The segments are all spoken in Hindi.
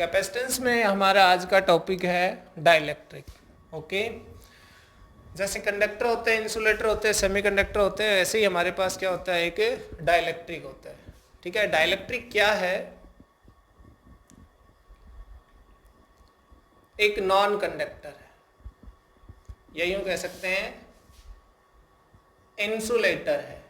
कैपेसिटेंस में हमारा आज का टॉपिक है डाइलेक्ट्रिक। ओके, जैसे कंडक्टर होते हैं, इंसुलेटर होते हैं, सेमीकंडक्टर होते हैं, वैसे ही हमारे पास क्या होता है, एक डाइलेक्ट्रिक होता है। ठीक है, डाइलेक्ट्रिक क्या है? एक नॉन कंडक्टर है, या यूं कह सकते हैं इंसुलेटर है।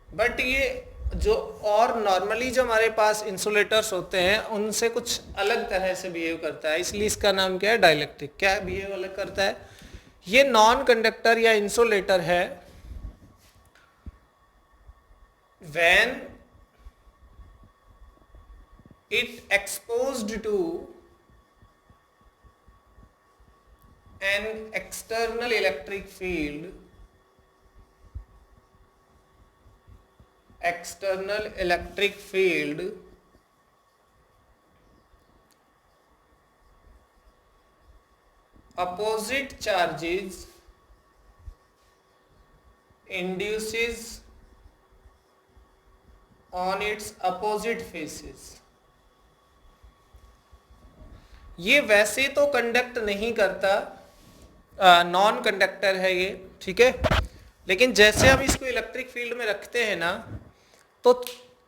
बट ये जो और नॉर्मली जो हमारे पास इंसुलेटर्स होते हैं उनसे कुछ अलग तरह से बिहेव करता है, इसलिए इसका नाम क्या है, डाइलेक्ट्रिक। क्या बिहेव अलग करता है? ये नॉन कंडक्टर या इंसुलेटर है when it exposed to an external electric field opposite charges induces on its opposite faces। ये वैसे तो कंडक्ट नहीं करता, नॉन कंडक्टर है ये, ठीक है, लेकिन जैसे हम इसको इलेक्ट्रिक फील्ड में रखते हैं ना, तो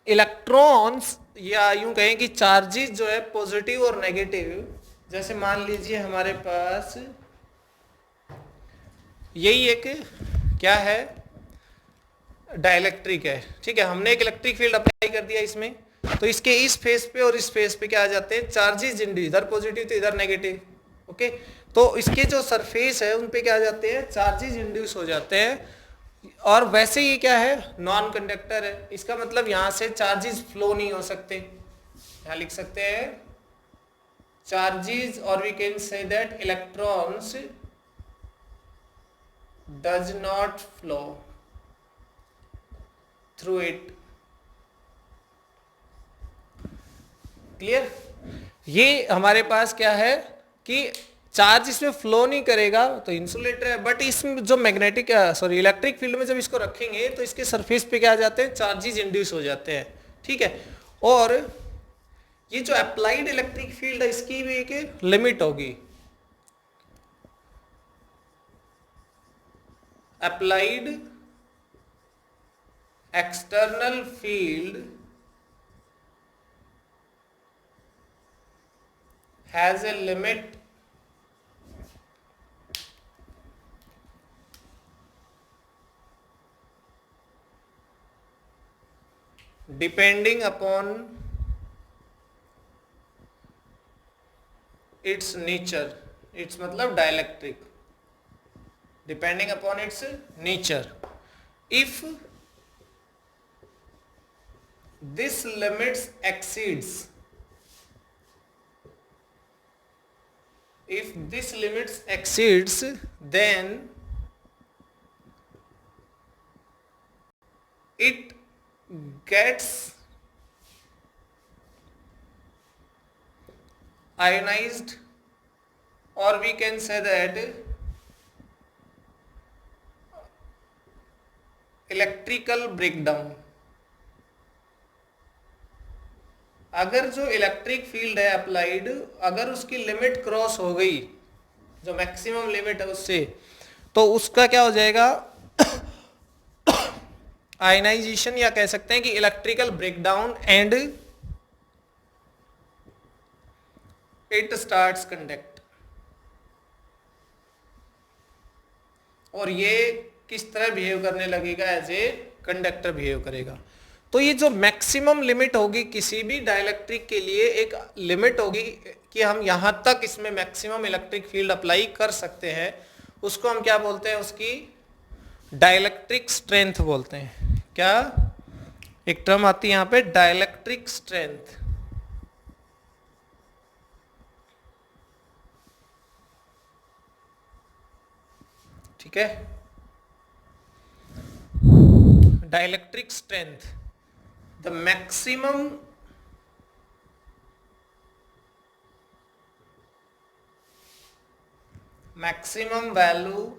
इलेक्ट्रॉन्स या यूं कहें कि चार्जेस जो है पॉजिटिव और नेगेटिव, जैसे मान लीजिए हमारे पास यही एक क्या है, डाइलेक्ट्रिक है। ठीक है, हमने एक इलेक्ट्रिक फील्ड अप्लाई कर दिया इसमें, तो इसके इस फेस पे और इस फेस पे क्या आ जाते हैं, चार्जेस इंड्यूस, इधर पॉजिटिव तो इधर नेगेटिव। ओके, तो इसके जो सरफेस है उन पे क्या आ जाते हैं, चार्जेस इंड्यूस हो जाते हैं। और वैसे ही क्या है, नॉन कंडक्टर है, इसका मतलब यहां से चार्जेस फ्लो नहीं हो सकते। यहां लिख सकते हैं चार्जेस, और we can say that electrons does not flow through it. Clear? ये हमारे पास क्या है कि चार्ज इसमें फ्लो नहीं करेगा तो इंसुलेटर है, बट इसमें जो मैग्नेटिक इलेक्ट्रिक फील्ड में जब इसको रखेंगे तो इसके सरफेस पे क्या आ जाते हैं, चार्जेस इंड्यूस हो जाते हैं। ठीक है, और ये जो अप्लाइड इलेक्ट्रिक फील्ड है इसकी भी एक लिमिट होगी। Applied external field has a limit depending upon its nature। its मतलब dielectric, depending upon its nature। if this limits exceeds then it gets ionized, or we can say that electrical breakdown। अगर जो इलेक्ट्रिक फील्ड है अप्लाइड, अगर उसकी लिमिट क्रॉस हो गई, जो मैक्सिमम लिमिट है उससे, तो उसका क्या हो जाएगा, आयनाइजेशन, या कह सकते हैं कि electrical breakdown, and it starts conduct. और ये किस तरह बिहेव करने लगेगा, एज ए कंडक्टर बिहेव करेगा। तो ये जो मैक्सिमम लिमिट होगी किसी भी डाइलेक्ट्रिक के लिए, एक लिमिट होगी कि हम यहां तक इसमें मैक्सिमम इलेक्ट्रिक फील्ड अप्लाई कर सकते हैं, उसको हम क्या बोलते हैं, उसकी डाइलेक्ट्रिक स्ट्रेंथ बोलते हैं। क्या एक टर्म आती है यहां पे, डाइलेक्ट्रिक स्ट्रेंथ। ठीक है, dielectric strength, the maximum value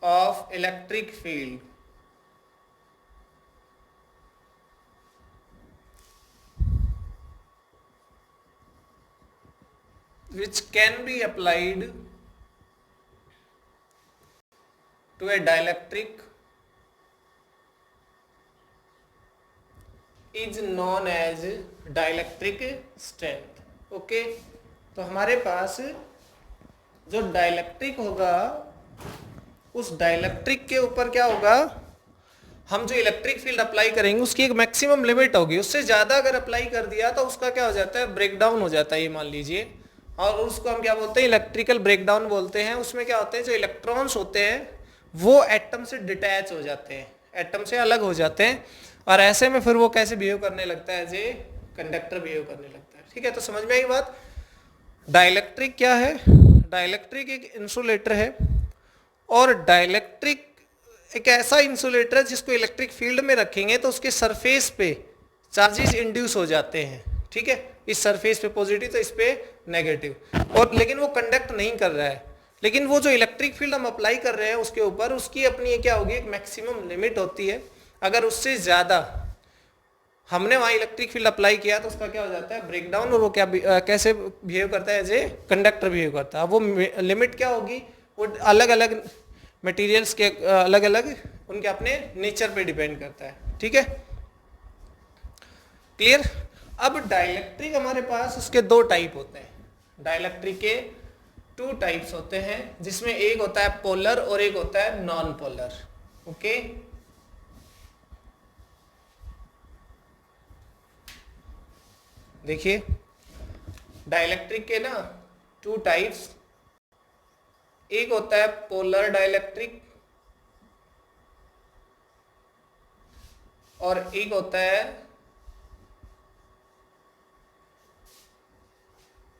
of electric field which can be applied to a dielectric is known as dielectric strength. Okay, तो हमारे पास जो डाइलेक्ट्रिक होगा उस डाइलेक्ट्रिक के ऊपर क्या होगा, हम जो इलेक्ट्रिक फील्ड अप्लाई करेंगे उसकी एक मैक्सिमम लिमिट होगी, उससे ज़्यादा अगर अप्लाई कर दिया तो उसका क्या हो जाता है, ब्रेकडाउन हो जाता है ये मान लीजिए, और उसको हम क्या बोलते हैं, इलेक्ट्रिकल ब्रेकडाउन बोलते हैं। उसमें क्या होते हैं, जो इलेक्ट्रॉन्स होते हैं वो एटम से डिटैच हो जाते हैं, एटम से अलग हो जाते हैं, और ऐसे में फिर वो कैसे बिहेव करने लगता है, जे कंडक्टर बिहेव करने लगता है। ठीक है, तो समझ में आई बात। डाइलेक्ट्रिक क्या है, डाइलेक्ट्रिक एक इंसुलेटर है, और डाइलेक्ट्रिक एक ऐसा इंसुलेटर है जिसको इलेक्ट्रिक फील्ड में रखेंगे तो उसके सरफेस पे चार्जेस इंड्यूस हो जाते हैं। ठीक है, इस सरफेस पे पॉजिटिव तो इस पे नेगेटिव, और लेकिन वो कंडक्ट नहीं कर रहा है, लेकिन वो जो इलेक्ट्रिक फील्ड हम अप्लाई कर रहे हैं उसके ऊपर, उसकी अपनी क्या होगी, एक मैक्सिमम लिमिट होती है। अगर उससे ज़्यादा हमने वहाँ इलेक्ट्रिक फील्ड अप्लाई किया तो उसका क्या हो जाता है, ब्रेकडाउन, और वो क्या कैसे बिहेव करता है, एज ए कंडक्टर बिहेव करता है। वो लिमिट क्या होगी, वो अलग अलग मटेरियल्स के अलग अलग उनके अपने नेचर पे डिपेंड करता है। ठीक है, क्लियर। अब डाइलेक्ट्रिक हमारे पास उसके दो टाइप होते हैं, डाइलेक्ट्रिक के 2 टाइप्स होते हैं, जिसमें एक होता है पोलर और एक होता है नॉन पोलर। ओके, देखिए डाइलेक्ट्रिक के ना 2 टाइप्स, एक होता है पोलर डाइलेक्ट्रिक और एक होता है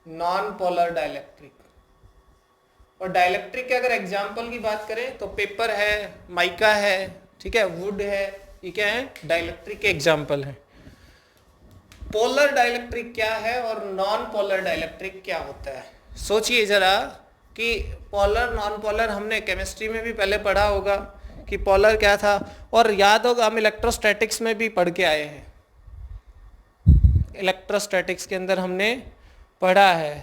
नॉन पोलर डाइलेक्ट्रिक। और डाइलेक्ट्रिक के अगर एग्जांपल की बात करें तो पेपर है, माइका है, ठीक है, वुड है, ये क्या है, डाइलेक्ट्रिक के एग्जांपल है। पोलर डाइलेक्ट्रिक क्या है और नॉन पोलर डाइलेक्ट्रिक क्या होता है, सोचिए जरा कि पोलर नॉन पोलर हमने केमिस्ट्री में भी पहले पढ़ा होगा कि पोलर क्या था, और याद होगा हम इलेक्ट्रोस्टैटिक्स में भी पढ़ के आए हैं। इलेक्ट्रोस्टैटिक्स के अंदर हमने पढ़ा है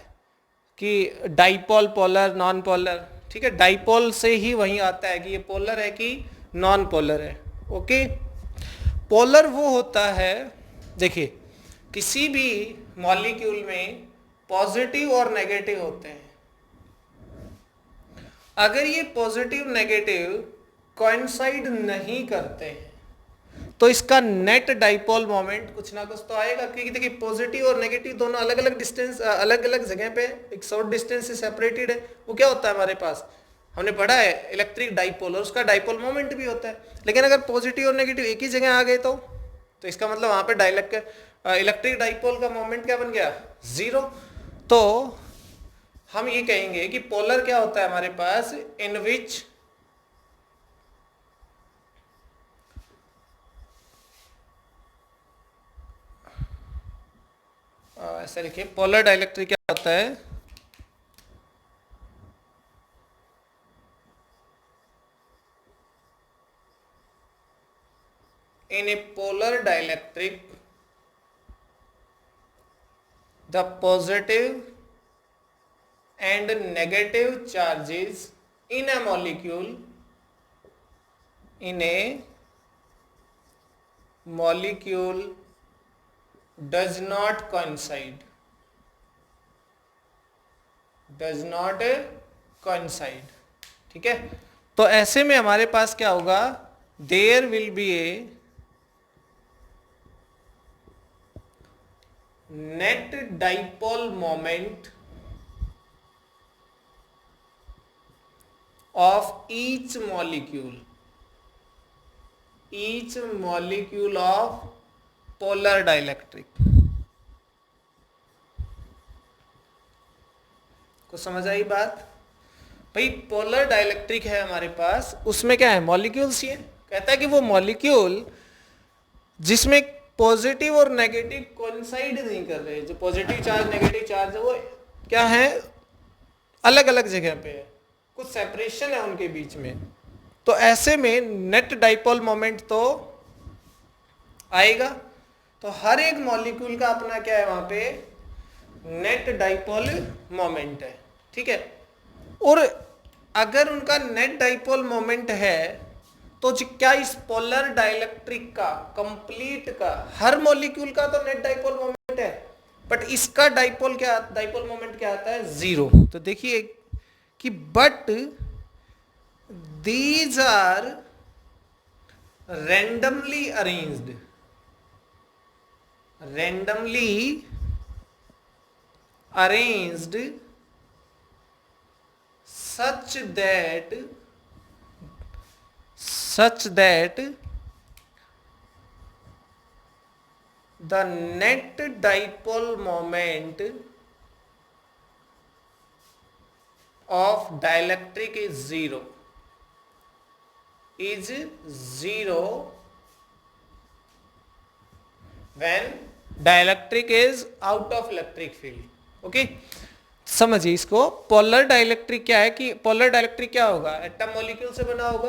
कि डाइपोल पोलर नॉन पोलर। ठीक है, डाइपोल से ही वही आता है कि ये पोलर है कि नॉन पोलर है। ओके, पोलर वो होता है, देखिए किसी भी मॉलिक्यूल में पॉजिटिव और नेगेटिव होते हैं, अगर ये पॉजिटिव नेगेटिव कोइंसाइड नहीं करते हैं तो इसका नेट डाइपोल मोमेंट कुछ ना कुछ तो आएगा, क्योंकि देखिए पॉजिटिव और नेगेटिव दोनों अलग अलग डिस्टेंस, अलग अलग जगह पे एक शॉर्ट डिस्टेंस से सेपरेटेड है। वो क्या होता है हमारे पास, हमने पढ़ा है इलेक्ट्रिक डाइपोल, और उसका डाइपोल मोमेंट भी होता है। लेकिन अगर पॉजिटिव और नेगेटिव एक ही जगह आ गए तो इसका मतलब वहां पे इलेक्ट्रिक डाइपोल का मोमेंट क्या बन गया, 0। तो हम ये कहेंगे कि पोलर क्या होता है हमारे पास, इन विच ऐसा लिखिए, पोलर डाइलेक्ट्रिक क्या होता है, in a polar dielectric the positive and negative charges in a molecule does not coincide, ठीक है। तो ऐसे में हमारे पास क्या होगा, there will be a net dipole moment of each molecule of polar dielectric। को समझ आई बात भाई, पोलर डाइलेक्ट्रिक है हमारे पास, उसमें क्या है, मॉलिक्यूल्स, ये कहता है कि वो मॉलिक्यूल जिसमें पॉजिटिव और नेगेटिव कोइंसाइड नहीं कर रहे, जो पॉजिटिव चार्ज नेगेटिव चार्ज है वो क्या है, अलग अलग जगह पे है, कुछ सेपरेशन है उनके बीच में। तो ऐसे में नेट डाइपोल मोमेंट तो आएगा। तो हर एक मॉलिक्यूल का अपना क्या है, वहां पे नेट डाइपोल मोमेंट है, ठीक है। और अगर उनका नेट डाइपोल मोमेंट है तो क्या इस पोलर डाइलेक्ट्रिक का कंप्लीट का हर मॉलिक्यूल का तो नेट डाइपोल मोमेंट है, बट इसका डाइपोल मोमेंट क्या आता है, 0। तो देखिए कि but these are randomly arranged such that the net dipole moment of dielectric is zero when dielectric is out of electric field। Okay, समझिए इसको। पोलर डाइलेक्ट्रिक क्या है कि पोलर डाइलेक्ट्रिक क्या होगा, एटम मॉलिक्यूल से बना होगा।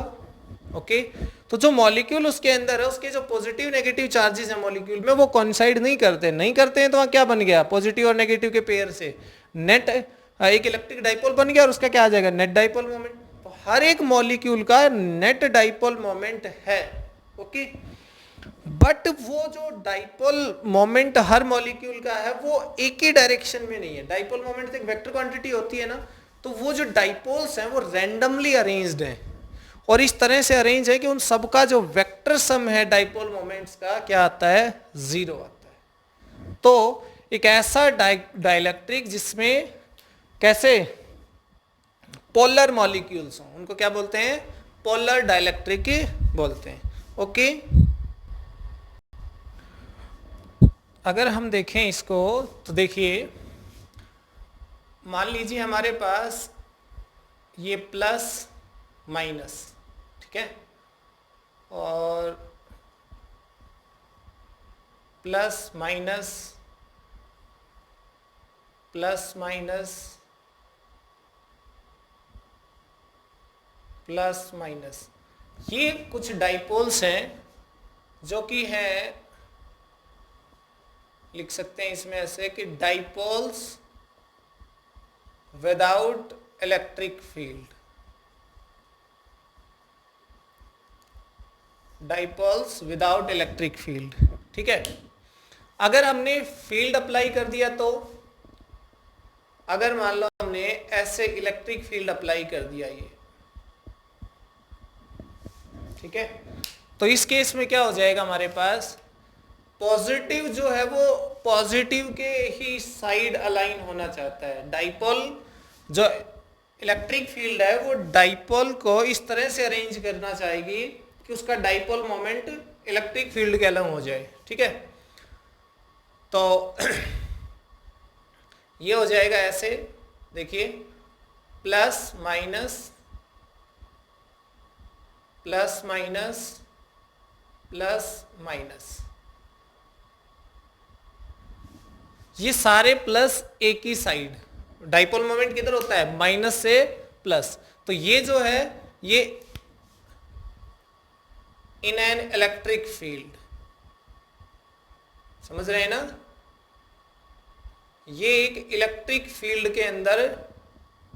ओके, तो जो मॉलिक्यूल उसके अंदर है उसके जो पॉजिटिव नेगेटिव चार्जेस हैं मॉलिक्यूल में वो कॉइंसाइड नहीं करते हैं तो वहां क्या बन गया, पॉजिटिव और नेगेटिव के पेयर से नेट एक इलेक्ट्रिक डाइपोल बन गया और उसका क्या आ जाएगा, नेट डाइपोल मोमेंट। तो हर एक मॉलिक्यूल का नेट डाइपोल मोमेंट है। ओके, बट वो जो डाइपोल मोमेंट हर मॉलिक्यूल का है वो एक ही डायरेक्शन में नहीं है। डाइपोल मोमेंट एक वेक्टर क्वांटिटी होती है ना, तो वो जो डाइपोल्स हैं वो रैंडमली अरेंज्ड हैं और इस तरह से अरेंज है कि उन सबका जो वेक्टर सम है डाइपोल मोमेंट्स का क्या आता है, 0 आता है। तो एक ऐसा डाइलेक्ट्रिक जिसमें कैसे पोलर मॉलिक्यूल्स हों उनको क्या बोलते हैं, पोलर डाइलेक्ट्रिक बोलते हैं। ओके, अगर हम देखें इसको तो देखिए, मान लीजिए हमारे पास ये प्लस माइनस, ठीक है, और plus minus plus minus plus minus, ये कुछ डाइपोल्स हैं जो कि हैं, लिख सकते हैं इसमें ऐसे कि dipoles without electric field, dipoles without electric field, ठीक है। अगर हमने फील्ड अप्लाई कर दिया तो अगर मान लो हमने ऐसे इलेक्ट्रिक फील्ड अप्लाई कर दिया ये, ठीक है, तो इस केस में क्या हो जाएगा, हमारे पास पॉजिटिव जो है वो पॉजिटिव के ही साइड अलाइन होना चाहता है। डाइपोल जो इलेक्ट्रिक फील्ड है वो डाइपोल को इस तरह से अरेंज करना चाहेगी कि उसका डाइपोल मोमेंट इलेक्ट्रिक फील्ड के अलग हो जाए, ठीक है। तो ये हो जाएगा ऐसे, देखिए, plus minus plus minus plus minus, ये सारे प्लस एक ही साइड। डाइपोल मोमेंट किधर होता है, माइनस से प्लस। तो ये जो है ये इन एन इलेक्ट्रिक फील्ड, समझ रहे हैं ना, ये एक इलेक्ट्रिक फील्ड के अंदर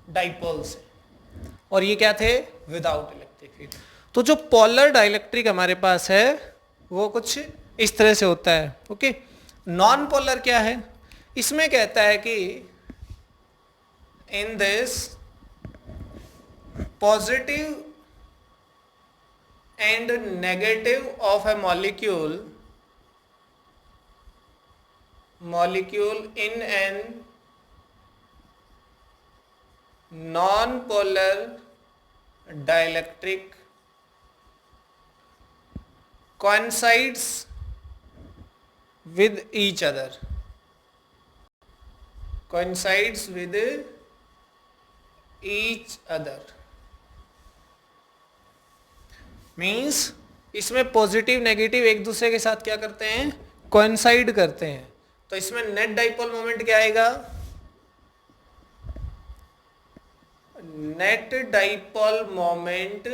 डाइपोल्स है और ये क्या थे, विदाउट इलेक्ट्रिक फील्ड। तो जो पोलर डाइलेक्ट्रिक हमारे पास है वो कुछ इस तरह से होता है। ओके, नॉन पोलर क्या है, इसमें कहता है कि in this positive and negative of A molecule in an non-polar dielectric coincides with each other, means इसमें पॉजिटिव नेगेटिव एक दूसरे के साथ क्या करते हैं, कोइंसाइड करते हैं। तो इसमें नेट डाइपोल मोमेंट क्या आएगा, net dipole moment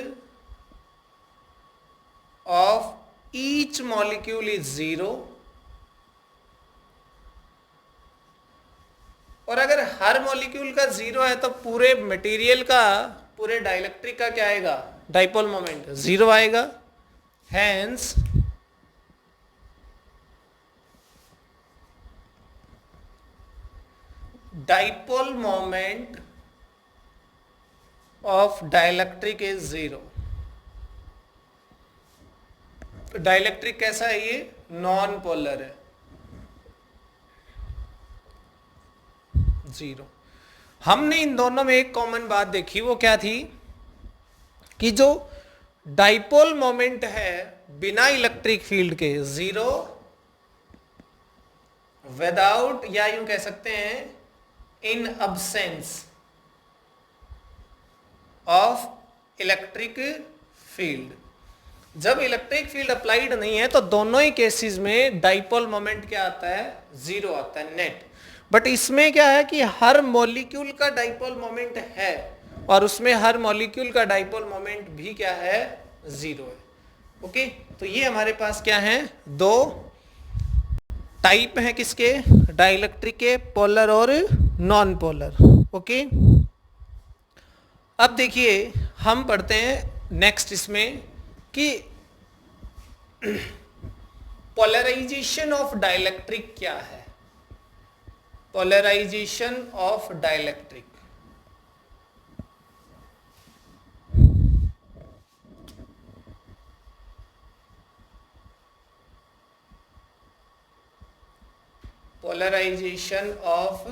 of each molecule is 0 और अगर हर मॉलिक्यूल का जीरो है तो पूरे मटेरियल का, पूरे डाइलेक्ट्रिक का क्या आएगा, डाइपोल मोमेंट जीरो आएगा। Hence dipole moment of dielectric is zero. Dielectric कैसा है, ये नॉन पोलर है, जीरो। हमने इन दोनों में एक कॉमन बात देखी, वो क्या थी कि जो डाइपोल मोमेंट है बिना इलेक्ट्रिक फील्ड के जीरो, विदाउट, या यूं कह सकते हैं इन अब्सेंस ऑफ इलेक्ट्रिक फील्ड। जब इलेक्ट्रिक फील्ड अप्लाइड नहीं है तो दोनों ही केसेस में डाइपोल मोमेंट क्या आता है, जीरो आता है, नेट। बट इसमें क्या है कि हर मॉलिक्यूल का डाइपोल मोमेंट है और उसमें हर मॉलिक्यूल का डाइपोल मोमेंट भी क्या है, जीरो है। ओके, तो ये हमारे पास क्या है, दो टाइप है किसके, डाइलेक्ट्रिक के, पोलर और नॉन पोलर। ओके, अब देखिए हम पढ़ते हैं नेक्स्ट इसमें कि पोलराइजेशन ऑफ डाइलेक्ट्रिक क्या है। Polarization of dielectric, polarization of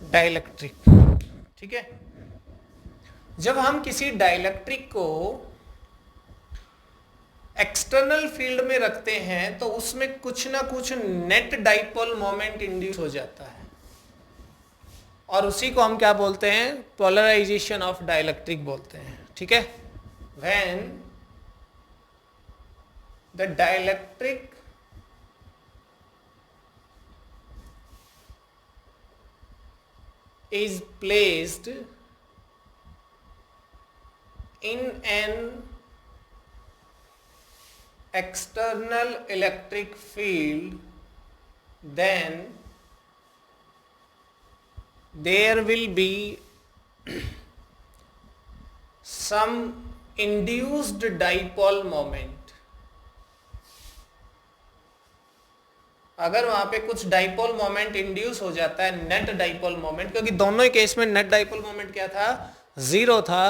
dielectric, ठीक है। जब हम किसी डाइलेक्ट्रिक को एक्सटर्नल फील्ड में रखते हैं तो उसमें कुछ ना कुछ नेट डाइपोल मोमेंट इंड्यूस हो जाता है और उसी को हम क्या बोलते हैं, पोलराइजेशन ऑफ डाइलेक्ट्रिक बोलते हैं, ठीक है। When the dielectric is placed in an external electric field, then there will be some induced dipole moment. अगर वहां पे कुछ डाइपोल मोमेंट इंड्यूस हो जाता है, नेट डाइपोल मोमेंट, क्योंकि दोनों ही केस में नेट डाइपोल मोमेंट क्या था, जीरो था,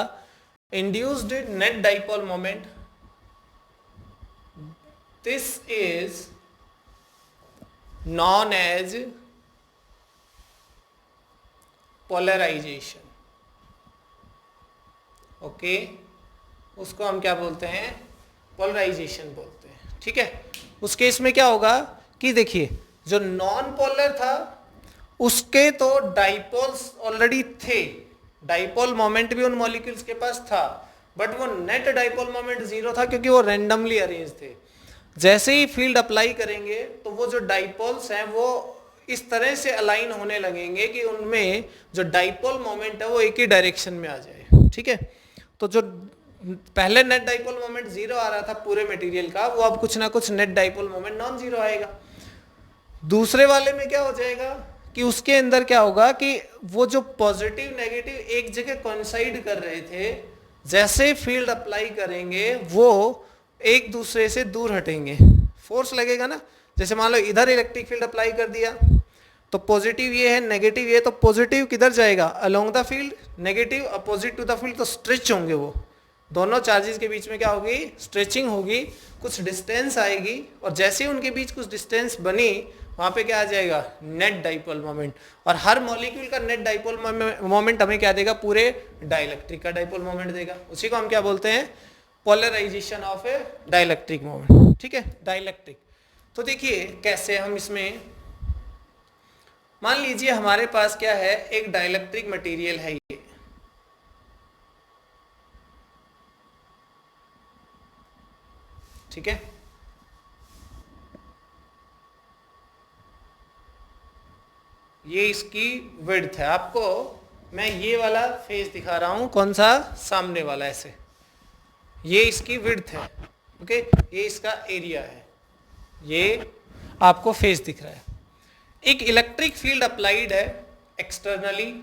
induced net dipole moment, this is known as polarization. Okay, उसको हम क्या बोलते हैं, पोलराइजेशन बोलते हैं, ठीक है। उस केस में क्या होगा कि देखिए जो नॉन पोलर था उसके तो डाइपोल्स ऑलरेडी थे, डाइपोल मोमेंट भी उन मॉलिक्यूल्स के पास था, बट वो नेट डाइपोल मोमेंट जीरो था क्योंकि वो रैंडमली अरेंज थे। जैसे ही फील्ड अप्लाई करेंगे तो वो जो डाइपोल्स हैं वो इस तरह से अलाइन होने लगेंगे कि उनमें जो डाइपोल मोमेंट है वो एक ही डायरेक्शन में आ जाए, ठीक है। तो जो पहले नेट डाइपोल मोमेंट जीरो आ रहा था पूरे मटेरियल का, वो अब कुछ ना कुछ net dipole moment non zero आएगा। दूसरे वाले में क्या हो जाएगा कि उसके अंदर क्या होगा कि वो जो पॉजिटिव नेगेटिव एक जगह कोइंसाइड कर रहे थे, जैसे फील्ड अप्लाई करेंगे वो एक दूसरे से दूर हटेंगे, फोर्स लगेगा ना। जैसे मान लो इधर इलेक्ट्रिक फील्ड अप्लाई कर दिया तो पॉजिटिव ये है, नेगेटिव ये, तो पॉजिटिव किधर जाएगा, along the field, negative opposite to the field, तो स्ट्रेच होंगे वो दोनों चार्जेस के बीच में, क्या होगी, स्ट्रेचिंग होगी, कुछ डिस्टेंस आएगी, और जैसे ही उनके बीच कुछ डिस्टेंस बनी वहां पे क्या आ जाएगा, नेट डाइपोल मोमेंट। और हर मॉलिक्यूल का नेट डाइपोल मोमेंट हमें क्या देगा, पूरे डाइलेक्ट्रिक का डाइपोल मोमेंट देगा। उसी को हम क्या बोलते हैं, polarization of a dielectric moment, ठीक है, डाइलेक्ट्रिक। तो देखिए कैसे हम इसमें, मान लीजिए हमारे पास क्या है, एक डाइलेक्ट्रिक मटेरियल है, ठीक है। ये इसकी विड्थ है, आपको मैं ये वाला फेस दिखा रहा हूं, कौन सा, सामने वाला, ऐसे, ये इसकी विड्थ है, ओके, ये इसका एरिया है, ये आपको फेस दिख रहा है। एक इलेक्ट्रिक फील्ड अप्लाइड है एक्सटर्नली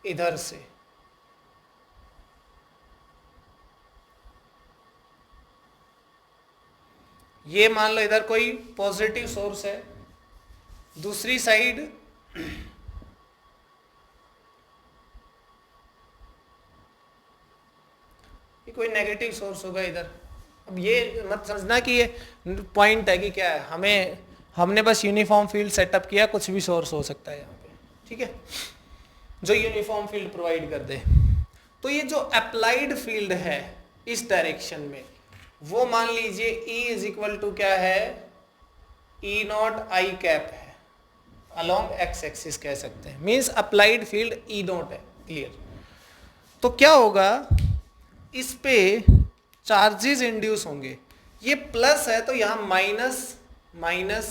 इधर से, ये मान लो इधर कोई पॉजिटिव सोर्स है, दूसरी साइड ये कोई नेगेटिव सोर्स होगा इधर। अब ये मत समझना कि ये पॉइंट है कि क्या है, हमने बस यूनिफॉर्म फील्ड सेटअप किया, कुछ भी सोर्स हो सकता है यहाँ पे, ठीक है, जो यूनिफॉर्म फील्ड प्रोवाइड कर दे। तो ये जो अप्लाइड फील्ड है इस डायरेक्शन में, वो मान लीजिए E इज इक्वल टू क्या है, E नॉट आई कैप है, अलोंग एक्स एक्सिस कह सकते हैं, means applied field E not है। क्लियर? तो क्या होगा, इस पे चार्जेस इंड्यूस होंगे, ये प्लस है तो यहां माइनस माइनस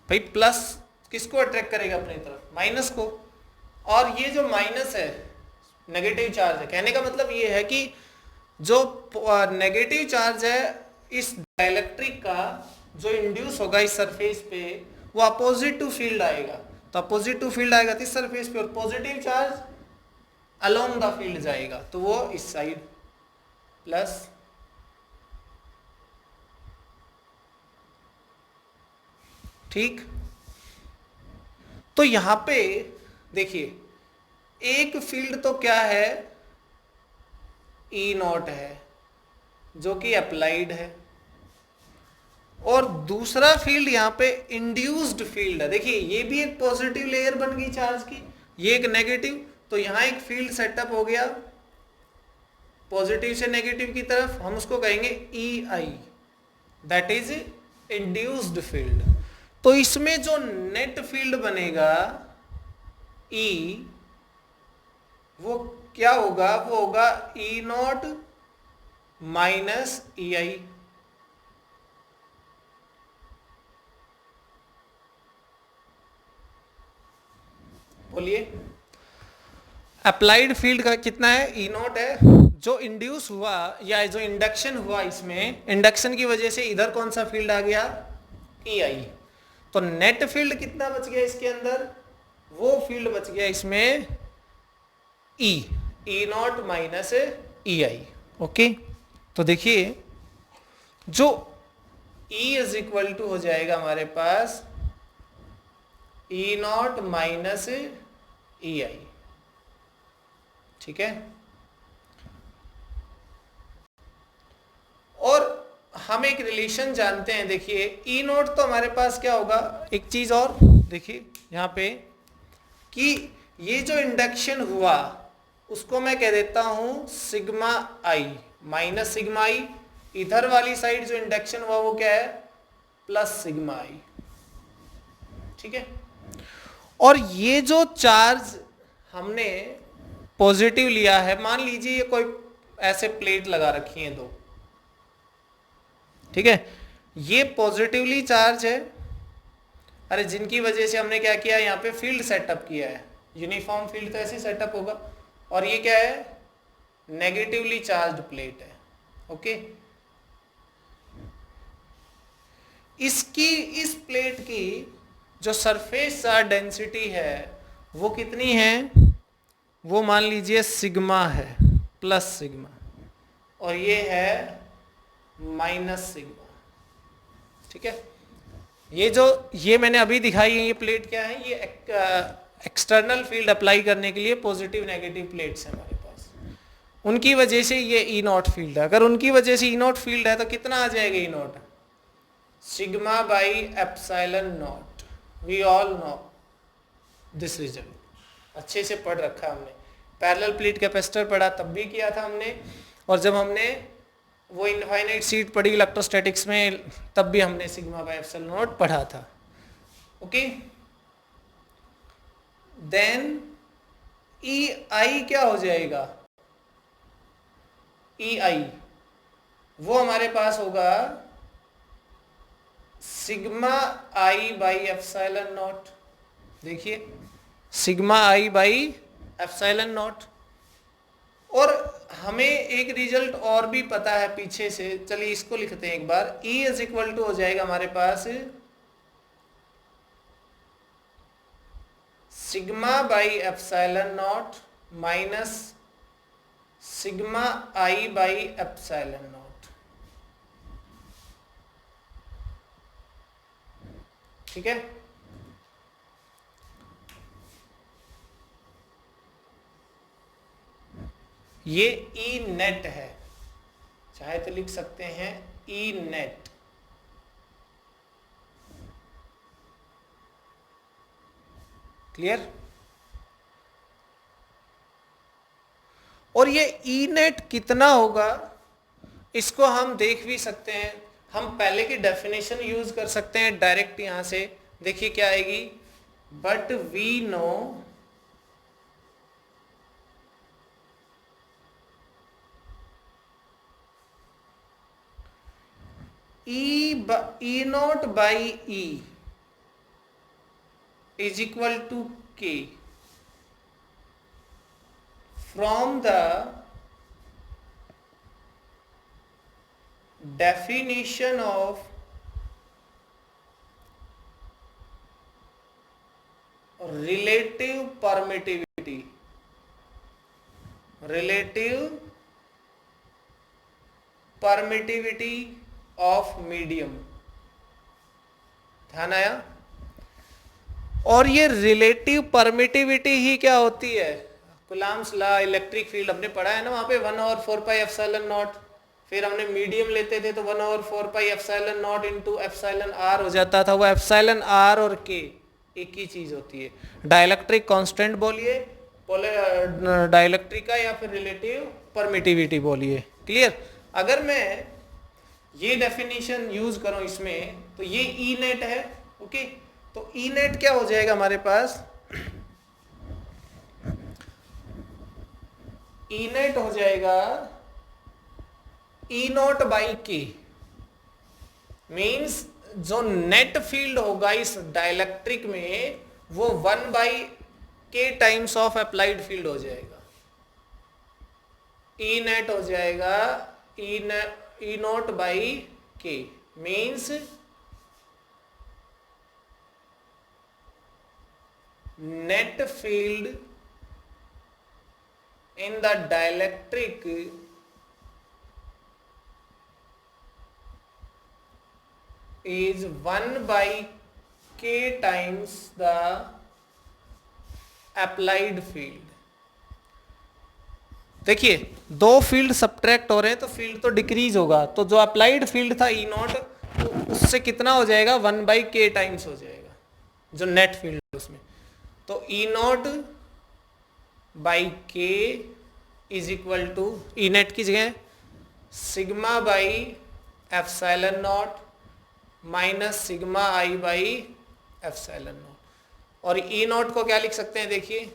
भाई प्लस किसको अट्रैक्ट करेगा अपनी तरफ, माइनस को, और ये जो माइनस है नेगेटिव चार्ज है। कहने का मतलब ये है कि जो नेगेटिव चार्ज है इस डाइलेक्ट्रिक का जो इंड्यूस होगा इस सरफेस पे, वो अपोजिट टू फील्ड आएगा, तो अपोजिट टू फील्ड आएगा इस सरफेस पे, और positive charge along the field जाएगा, तो वो इस साइड प्लस, ठीक। तो यहां पे देखिए एक फील्ड तो क्या है, E नॉट है जो कि अप्लाइड है, और दूसरा फील्ड यहाँ पे इंड्यूस्ड फील्ड है। देखिए ये भी एक पॉजिटिव लेयर बन गई चार्ज की, ये एक नेगेटिव, तो यहाँ एक फील्ड सेटअप हो गया पॉजिटिव से नेगेटिव की तरफ, हम उसको कहेंगे EI, that is induced field. तो इसमें जो नेट फील्ड बनेगा E, वो क्या होगा, वो होगा E नॉट माइनस EI। बोलिए, अप्लाइड फील्ड का कितना है, E नॉट है, जो इंड्यूस हुआ या जो इंडक्शन हुआ, इसमें इंडक्शन की वजह से इधर कौन सा फील्ड आ गया, EI। तो नेट फील्ड कितना बच गया इसके अंदर, वो फील्ड बच गया इसमें E not minus EI। Okay, तो देखिए जो E इज इक्वल टू हो जाएगा हमारे पास E नॉट माइनस EI, ठीक है। और हम एक रिलेशन जानते हैं, देखिए E नॉट तो हमारे पास क्या होगा, एक चीज और देखिए यहाँ पे कि ये जो इंडक्शन हुआ उसको मैं कह देता हूं sigma I minus sigma I, इधर वाली साइड जो इंडक्शन हुआ वो क्या है, प्लस सिग्मा I, ठीक है। और ये जो चार्ज हमने पॉजिटिव लिया है, मान लीजिए ये कोई ऐसे प्लेट लगा रखी है दो, ठीक है, ये पॉजिटिवली चार्ज है, अरे जिनकी वजह से हमने क्या किया, यहाँ पे फील्ड सेटअप किया है, यूनिफॉर्म फील्ड तो ऐसे सेटअप होगा, और ये क्या है, नेगेटिवली चार्ज्ड प्लेट है। ओके, इसकी इस प्लेट की जो सरफेस चार्ज डेंसिटी है वो कितनी है, वो मान लीजिए सिग्मा है, प्लस सिग्मा, और ये है माइनस सिग्मा, ठीक है। ये मैंने अभी दिखाई है, ये प्लेट क्या है, ये एक्सटर्नल फील्ड अप्लाई करने के लिए पॉजिटिव नेगेटिव प्लेट्स हैं हमारे पास, उनकी वजह से ये E नॉट फील्ड है। अगर उनकी वजह से E नॉट फील्ड है तो कितना आ जाएगा E naught, sigma by epsilon naught. We all know this result, अच्छे से पढ़ रखा हमने, पैरेलल प्लेट कैपेसिटर पढ़ा तब भी किया था हमने, और जब हमने वो इनफाइनाइट सीट पढ़ी इलेक्ट्रोस्टैटिक्स में तब भी हमने सिग्मा बाई एप्सिलॉन नॉट पढ़ा था। ओके, देन EI क्या हो जाएगा, EI वो हमारे पास होगा sigma I by epsilon naught. देखिए sigma I by epsilon naught, और हमें एक रिजल्ट और भी पता है पीछे से, चलिए इसको लिखते हैं एक बार। E इज इक्वल टू हो जाएगा हमारे पास sigma by epsilon naught minus sigma I by epsilon naught. ठीक है, ये ई नेट है, चाहे तो लिख सकते हैं ई नेट। क्लियर? और ये ई नेट कितना होगा इसको हम देख भी सकते हैं। हम पहले की डेफिनेशन यूज कर सकते हैं डायरेक्ट यहां से। देखिए क्या आएगी, but we know E naught by E is equal to K from the definition of relative permittivity of medium. ध्यान आया? और ये रिलेटिव परमिटिविटी ही क्या होती है? कुलाम्स लॉ, इलेक्ट्रिक फील्ड हमने पढ़ा है ना, वहां पे 1/4 एप्सिलॉन नॉट, फिर हमने मीडियम लेते थे तो 1/4 epsilon naught into epsilon R हो जाता था। वो एप्सिलॉन आर और के एक ही चीज होती है। डाइलेक्ट्रिक कांस्टेंट बोलिए, डाइलेक्ट्रिक का, या फिर रिलेटिव परमिटिविटी बोलिए। क्लियर? अगर मैं ये डेफिनेशन यूज करूं इसमें तो ये ई नेट है। ओके, तो ई नेट क्या हो जाएगा हमारे पास? ई नेट हो जाएगा ई नॉट बाई के, मीन्स जो नेट फील्ड होगा इस डाइलेक्ट्रिक में वो 1/k times of applied field हो जाएगा। ई नेट हो जाएगा ई नॉट बाई के, means net field in the dielectric is 1/k times the applied field। देखिए दो फील्ड सब्ट्रैक्ट हो रहे हैं तो फील्ड तो डिक्रीज होगा, तो जो अप्लाइड फील्ड था ई नॉट तो उससे कितना हो जाएगा? 1/k टाइम्स हो जाएगा जो नेट फील्ड उसमें। तो E naught by K is equal to, E net की जगह sigma by epsilon naught minus sigma I by epsilon naught. और ई नॉट को क्या लिख सकते हैं? देखिए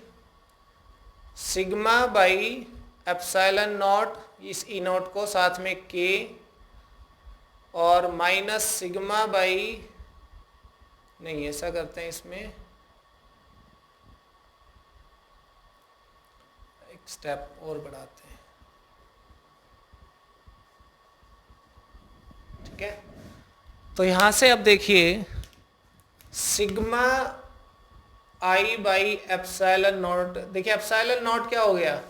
सिग्मा बाई एप्सिलॉन नॉट, इस ई नॉट को साथ में के, और माइनस सिग्मा बाई, नहीं ऐसा करते हैं इसमें एक स्टेप और बढ़ाते हैं। ठीक है, तो यहां से अब देखिए sigma I by epsilon naught, देखिए एप्सिलॉन नॉट क्या हो गया?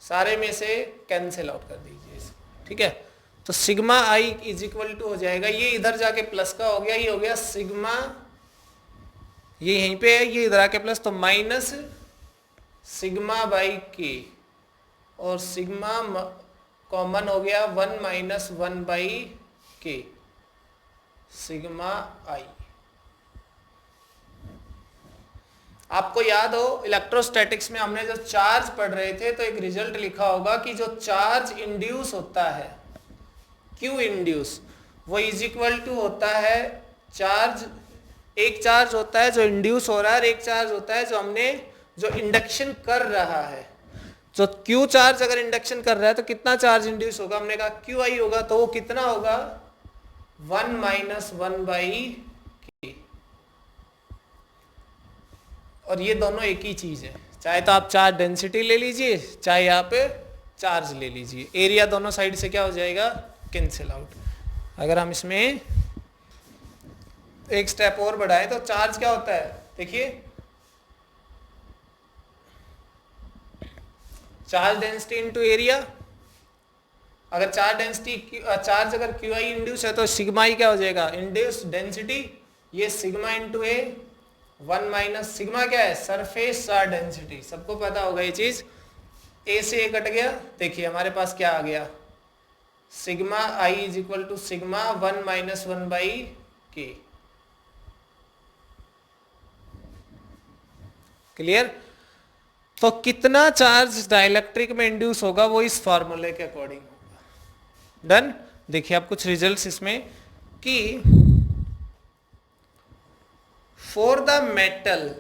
सारे में से कैंसिल आउट कर दीजिए इसको। ठीक है, तो sigma I is equal to हो जाएगा, ये इधर जाके प्लस का हो गया, ये हो गया सिग्मा, ये यहीं पे है, ये इधर आके प्लस, तो माइनस सिग्मा बाई के, और सिग्मा कॉमन हो गया 1 माइनस 1/k सिग्मा आई। आपको याद हो इलेक्ट्रोस्टैटिक्स में हमने जब चार्ज पढ़ रहे थे तो एक रिजल्ट लिखा होगा कि जो चार्ज इंड्यूस होता है, क्यू इंड्यूस, वो इज इक्वल टू होता है चार्ज, एक चार्ज होता है जो इंड्यूस हो रहा है और एक चार्ज होता है जो हमने जो इंडक्शन कर रहा है। जो क्यू चार्ज अगर इंडक्शन कर रहा है तो कितना चार्ज इंड्यूस होगा? हमने कहा क्यू आई होगा, तो वो कितना होगा? 1 माइनस 1/k। और ये दोनों एक ही चीज है, चाहे तो आप चार्ज डेंसिटी ले लीजिए, चाहे यहाँ पे चार्ज ले लीजिए, एरिया दोनों साइड से क्या हो जाएगा, कैंसिल आउट। अगर हम इसमें एक स्टेप और बढ़ाएं तो चार्ज क्या होता है, देखिए चार्ज डेंसिटी इनटू एरिया। अगर चार्ज अगर क्यू आई इंड्यूस है तो सिग्मा ही क्या हो जाएगा, इंड्यूस डेंसिटी, ये सिग्मा इंटू ए, 1 माइनस सिग्मा क्या है, सरफेस चार्ज डेंसिटी, सबको पता होगा ये चीज। ए से ए कट गया, देखिए हमारे पास क्या आ गया, sigma I is equal to sigma 1 minus 1 by K. Clear. तो कितना चार्ज डाइलेक्ट्रिक में इंड्यूस होगा वो इस फॉर्मूले के अकॉर्डिंग होगा। डन। देखिए आप कुछ रिजल्ट्स इसमें कि फॉर द मेटल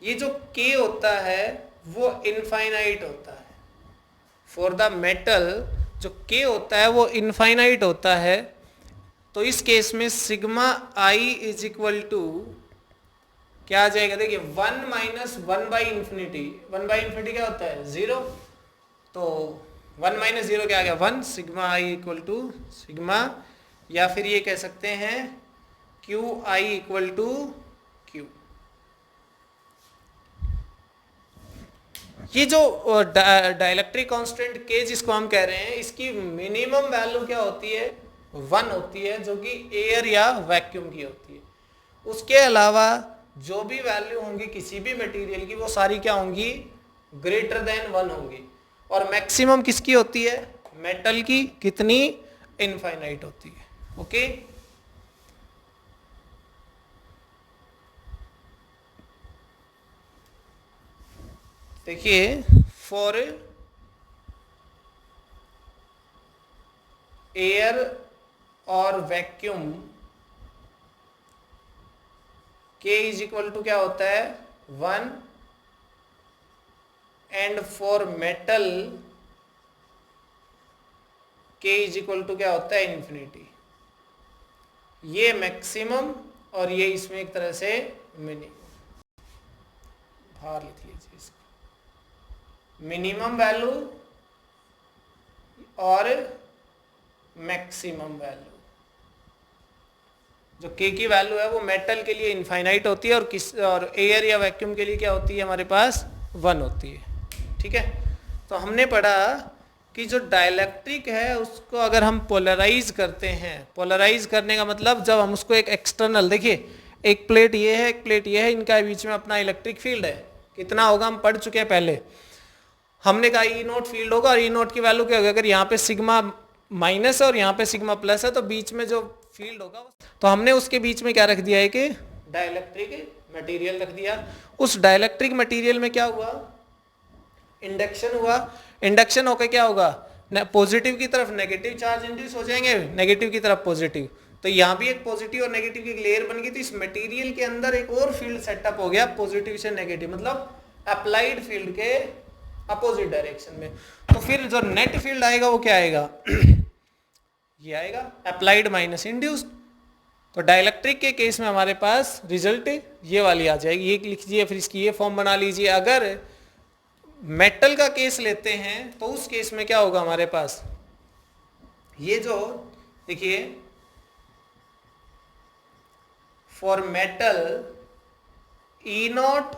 ये जो K होता है वो इनफाइनाइट होता है। फॉर द मेटल जो K होता है वो इनफाइनाइट होता है। तो इस केस में sigma I is equal to क्या आ जाएगा, देखिए 1 minus 1 by infinity, 1 by infinity क्या होता है, 0। तो 1 माइनस 0 क्या आ गया, 1। Sigma i equal to sigma, या फिर ये कह सकते हैं q i equal to q. ये जो डाइलेक्ट्रिक कांस्टेंट K जिसको हम कह रहे हैं, इसकी मिनिमम वैल्यू क्या होती है, 1 होती है, जो कि एयर या वैक्यूम की होती है। उसके अलावा जो भी वैल्यू होंगी किसी भी मटेरियल की वो सारी क्या होंगी, ग्रेटर देन 1 होंगी। और मैक्सिमम किसकी होती है, मेटल की, कितनी, इनफाइनाइट होती है। ओके देखिए फॉर एयर और vacuum K is equal to क्या होता है, 1, and for metal K is equal to क्या होता है, इन्फिनिटी। ये मैक्सिमम और ये इसमें एक तरह से मिनिमम, बाहर लिख लीजिए इसको, मिनिमम वैल्यू और मैक्सिमम वैल्यू। जो K की वैल्यू है वो मेटल के लिए इनफाइनाइट होती है और एयर या वैक्यूम के लिए क्या होती है, हमारे पास 1 होती है। ठीक है। तो हमने पढ़ा कि जो डाइलेक्ट्रिक है उसको अगर हम पोलराइज करते हैं, पोलराइज करने का मतलब जब हम उसको एक एक्सटर्नल, देखिए एक प्लेट ये है, एक प्लेट ये है, इनका बीच में अपना इलेक्ट्रिक फील्ड है, कितना होगा हम पढ़ चुके हैं पहले। हमने कहा ई नोट फील्ड होगा और ई नोट की वैल्यू क्या होगी, अगर यहाँ पे सिग्मा माइनस है और यहाँ पे सिग्मा प्लस है तो बीच में जो फील्ड होगा, तो हमने उसके बीच में क्या रख दिया है कि डाइलेक्ट्रिक मटेरियल रख दिया। उस डाइलेक्ट्रिक मटेरियल में क्या हुआ, इंडक्शन हुआ। इंडक्शन होकर क्या होगा, पॉजिटिव की तरफ नेगेटिव चार्ज इंड्यूस हो जाएंगे, नेगेटिव की तरफ पॉजिटिव। तो यहाँ भी एक पॉजिटिव और नेगेटिव की लेयर बन गई। तो इस मटेरियल के अंदर एक और फील्ड सेटअप हो गया, पॉजिटिव से नेगेटिव, मतलब अप्लाइड फील्ड के अपोजिट डायरेक्शन में। तो फिर जो नेट फील्ड आएगा वो क्या आएगा ये आएगा अप्लाइड माइनस इंड्यूस्ड। तो डाइलेक्ट्रिक के केस में हमारे पास रिजल्ट ये वाली आ जाएगी, ये लिख लीजिए, फिर इसकी ये फॉर्म बना लीजिए। अगर मेटल का केस लेते हैं तो उस केस में क्या होगा हमारे पास, ये जो देखिए for metal E not,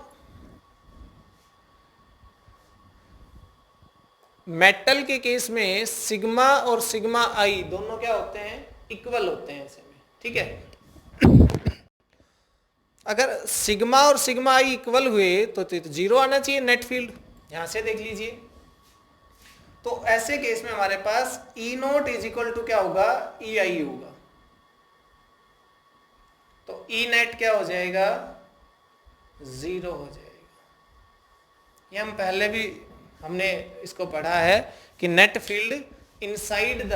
metal के केस में सिग्मा और सिग्मा आई दोनों क्या होते हैं, इक्वल होते हैं ऐसे में। ठीक है। अगर सिग्मा और सिग्मा आई इक्वल हुए तो 0 आना चाहिए नेट फील्ड, यहां से देख लीजिए। तो ऐसे केस में हमारे पास ई नोट इज इक्वल टू क्या होगा, ई आई होगा। तो ई नेट क्या हो जाएगा, 0 हो जाएगा। ये हम पहले भी हमने इसको पढ़ा है कि net field inside the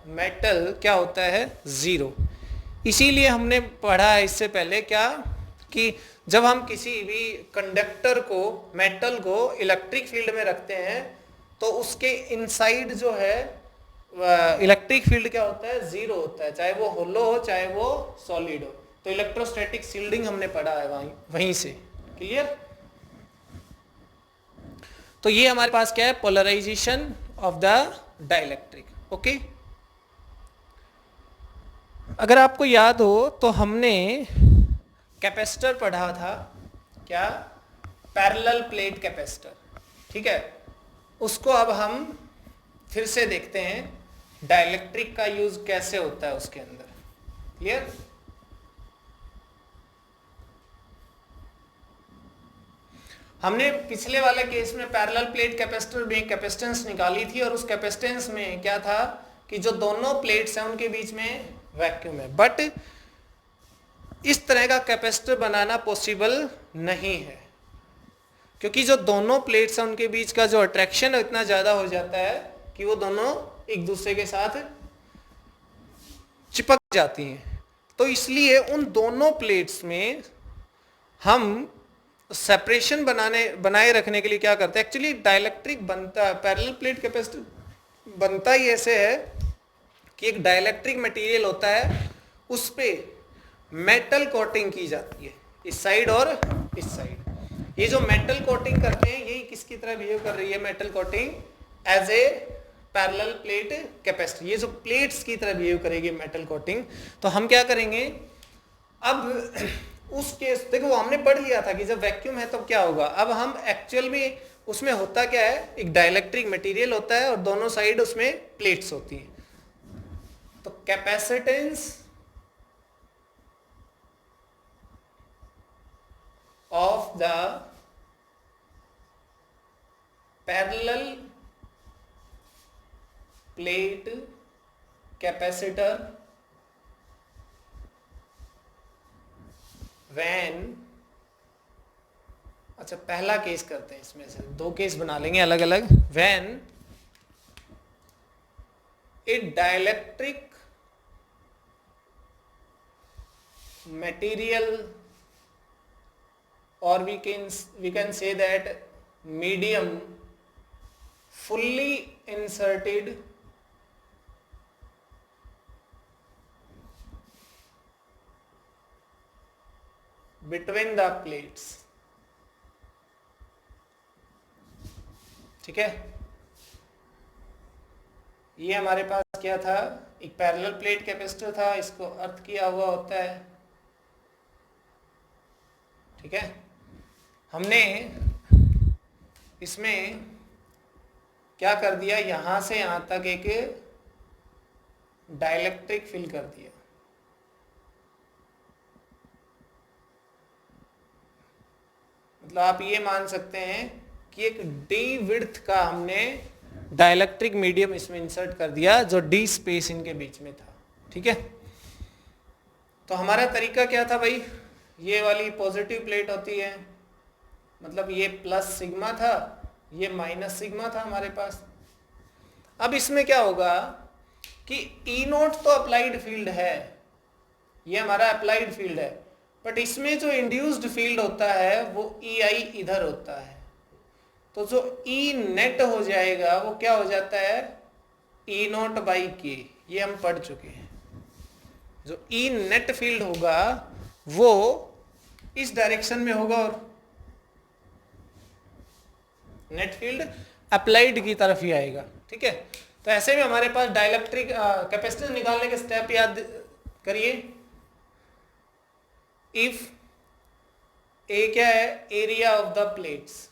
metal क्या होता है, 0। इसीलिए हमने पढ़ा है इससे पहले क्या, कि जब हम किसी भी कंडक्टर को, मेटल को इलेक्ट्रिक फील्ड में रखते हैं तो उसके इनसाइड जो है इलेक्ट्रिक फील्ड क्या होता है, 0 होता है, चाहे वो होलो हो चाहे वो सॉलिड हो। तो इलेक्ट्रोस्टैटिक शील्डिंग हमने पढ़ा है वहीं से। क्लियर। तो ये हमारे पास क्या है, polarization of the dielectric. Okay, अगर आपको याद हो तो हमने कैपेसिटर पढ़ा था, क्या, पैरेलल प्लेट कैपेसिटर, ठीक है। उसको अब हम फिर से देखते हैं डाइलेक्ट्रिक का यूज कैसे होता है उसके अंदर। क्लियर? हमने पिछले वाले केस में पैरेलल प्लेट कैपेसिटर में कैपेसिटेंस निकाली थी और उस कैपेसिटेंस में क्या था कि जो दोनों प्लेट्स हैं उनके बीच में वैक्यूम है, बट इस तरह का कैपेसिटर बनाना पॉसिबल नहीं है, क्योंकि जो दोनों प्लेट्स हैं उनके बीच का जो अट्रैक्शन है इतना ज्यादा हो जाता है कि वो दोनों एक दूसरे के साथ चिपक जाती हैं। तो इसलिए उन दोनों प्लेट्स में हम सेपरेशन बनाए रखने के लिए क्या करते हैं, एक्चुअली डाइलेक्ट्रिक बनता है, पैरेलल प्लेट कैपेसिटर बनता ही ऐसे है कि एक डाइलेक्ट्रिक मटेरियल होता है, उस पे मेटल कोटिंग की जाती है, इस साइड और इस साइड। ये जो मेटल कोटिंग करते हैं यही किसकी तरह बिहेव कर रही है, metal coating as a parallel plate capacitor, ये जो प्लेट्स की तरह बिहेव करेगी मेटल कोटिंग। तो हम क्या करेंगे, अब उस केस देखो वो हमने पढ़ लिया था कि जब वैक्यूम है तब क्या होगा। अब हम एक्चुअल में उसमें होता क्या है, एक डाइलेक्ट्रिक मटेरियल होता है और दोनों साइड उसमें प्लेट्स होती हैं। तो capacitance of the parallel plate capacitor when, अच्छा पहला केस करते हैं, इसमें से दो केस बना लेंगे अलग अलग। When A dielectric material, or we can say that medium fully inserted between the plates, ठीक है। ये हमारे पास क्या था, एक पैरेलल प्लेट कैपेसिटर था, इसको अर्थ किया हुआ होता है, ठीक है। हमने इसमें क्या कर दिया, यहां से यहां तक एक डाइलेक्ट्रिक फिल कर दिया, मतलब आप ये मान सकते हैं कि एक डी विड्थ का हमने डाइलेक्ट्रिक मीडियम इसमें इंसर्ट कर दिया जो डी स्पेस इनके बीच में था, ठीक है। तो हमारा तरीका क्या था भाई, ये वाली पॉजिटिव प्लेट होती है, मतलब ये प्लस सिग्मा था, ये माइनस सिग्मा था हमारे पास। अब इसमें क्या होगा कि ई नोट तो अप्लाइड फील्ड है, ये हमारा अप्लाइड फील्ड है, बट इसमें जो इंड्यूस्ड फील्ड होता है वो ई आई इधर होता है। तो जो ई नेट हो जाएगा वो क्या हो जाता है, ई नोट बाई के, ये हम पढ़ चुके हैं। जो ई नेट फील्ड होगा वो इस डायरेक्शन में होगा और नेट फील्ड अप्लाइड की तरफ ही आएगा, ठीक है। तो ऐसे में हमारे पास डाइलेक्ट्रिक कैपेसिटेंस निकालने के स्टेप याद करिए। इफ ए क्या है, एरिया ऑफ द प्लेट्स,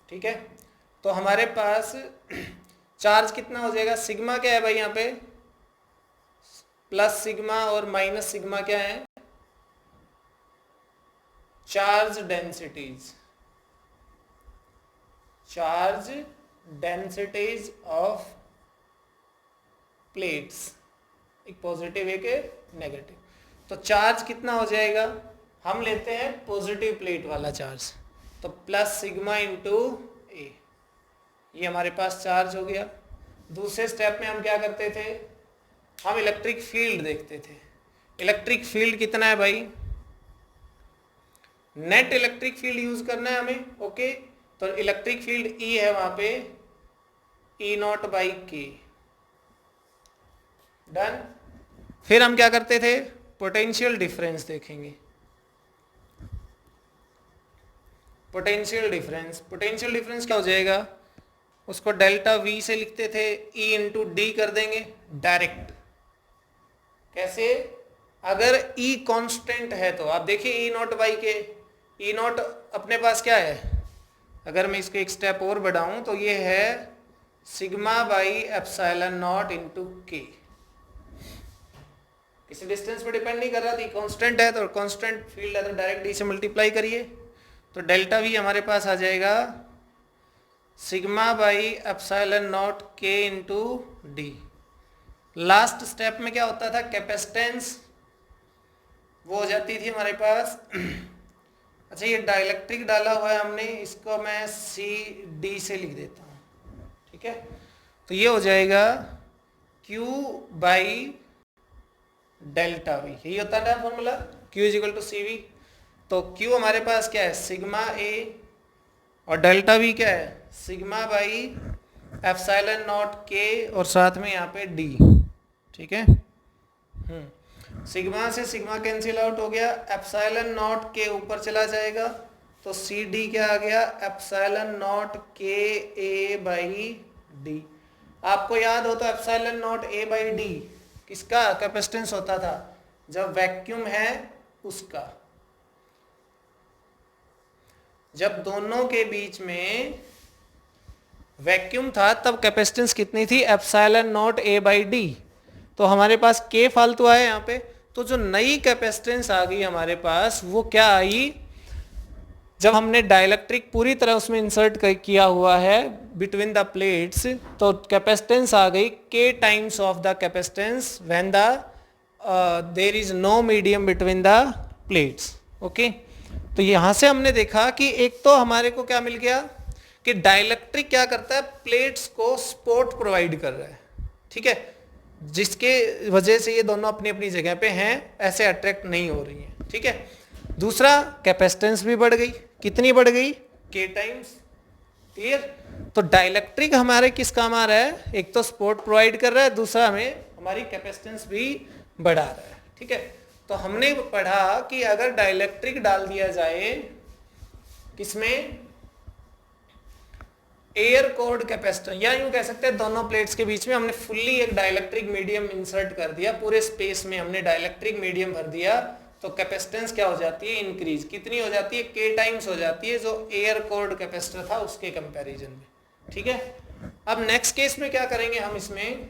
ठीक है। तो हमारे पास चार्ज कितना हो जाएगा, सिग्मा क्या है भाई यहाँ पे, प्लस सिग्मा और माइनस सिग्मा क्या है, charge densities, charge densities of plates, एक पॉजिटिव एक नेगेटिव। तो चार्ज कितना हो जाएगा, हम लेते हैं पॉजिटिव प्लेट वाला चार्ज, तो प्लस सिग्मा इंटू ए, ये हमारे पास चार्ज हो गया। दूसरे स्टेप में हम क्या करते थे, हम इलेक्ट्रिक फील्ड देखते थे। इलेक्ट्रिक फील्ड कितना है भाई, नेट इलेक्ट्रिक फील्ड यूज करना है हमें, ओके। तो इलेक्ट्रिक फील्ड ई है वहां पे, ई नॉट बाई के, डन। फिर हम क्या करते थे, पोटेंशियल डिफरेंस देखेंगे। पोटेंशियल डिफरेंस क्या हो जाएगा, उसको डेल्टा वी से लिखते थे, ई इंटू डी कर देंगे डायरेक्ट। कैसे, अगर ई कांस्टेंट है तो आप देखिए ई नॉट बाई के, ई नॉट अपने पास क्या है, अगर मैं इसको एक स्टेप और बढ़ाऊं तो ये है sigma by epsilon naught into के। किसी डिस्टेंस पे डिपेंड नहीं कर रहा थी, कांस्टेंट है तो कांस्टेंट फील्ड है तो डायरेक्ट डी से मल्टीप्लाई करिए, तो डेल्टा वी हमारे पास आ जाएगा sigma by epsilon naught K into D. Last step में क्या होता था, कैपेसिटेंस वो हो जाती थी हमारे पास अच्छा ये डाइलेक्ट्रिक डाला हुआ है हमने, इसको मैं सी डी से लिख देता हूँ, ठीक है। तो ये हो जाएगा Q बाई डेल्टा वी, यही होता है formula, Q is equal to c v. तो Q हमारे पास क्या है, सिग्मा ए, और डेल्टा वी क्या है, सिग्मा बाई एप्सिलॉन नॉट के, और साथ में यहाँ पे डी, ठीक है। सिग्मा से सिग्मा कैंसिल आउट हो गया, एप्सिलॉन नॉट के ऊपर चला जाएगा, तो सी डी क्या आ गया, एप्सिलॉन नॉट के ए बाई डी। आपको याद हो तो epsilon naught a by D किसका कैपेसिटेंस होता था, जब वैक्यूम है उसका। जब दोनों के बीच में वैक्यूम था तब कैपेसिटेंस कितनी थी, epsilon naught a by D. तो हमारे पास के फालतू आया यहाँ पे, तो जो नई कैपेसिटेंस आ गई हमारे पास वो क्या आई, जब हमने डाइलेक्ट्रिक पूरी तरह उसमें इंसर्ट किया हुआ है बिटवीन द प्लेट्स, तो कैपेसिटेंस आ गई K times of the capacitance when the there is no medium between the plates. Okay, तो यहां से हमने देखा कि एक तो हमारे को क्या मिल गया कि डाइलेक्ट्रिक क्या करता है, प्लेट्स को सपोर्ट प्रोवाइड कर रहा है, ठीक है, जिसके वजह से ये दोनों अपनी अपनी जगह पे हैं, ऐसे अट्रैक्ट नहीं हो रही हैं, ठीक है। दूसरा, कैपेसिटेंस भी बढ़ गई, कितनी बढ़ गई, के टाइम्स, क्लियर। तो डाइलेक्ट्रिक हमारे किस काम आ रहा है, एक तो सपोर्ट प्रोवाइड कर रहा है, दूसरा हमें हमारी कैपेसिटेंस भी बढ़ा रहा है, ठीक है। तो हमने पढ़ा कि अगर डाइलेक्ट्रिक डाल दिया जाए किसमें, एयर कोर्ड कैपेसिटर, या यूं कह सकते हैं दोनों प्लेट्स के बीच में हमने फुल्ली एक डाइलेक्ट्रिक मीडियम इंसर्ट कर दिया, पूरे स्पेस में हमने डाइलेक्ट्रिक मीडियम भर दिया, तो कैपेसिटेंस क्या हो जाती है, इंक्रीज। कितनी हो जाती है, के टाइम्स हो जाती है, जो एयर कोर्ड कैपेसिटर था उसके कंपैरिजन में, ठीक है। अब नेक्स्ट केस में क्या करेंगे हम इसमें,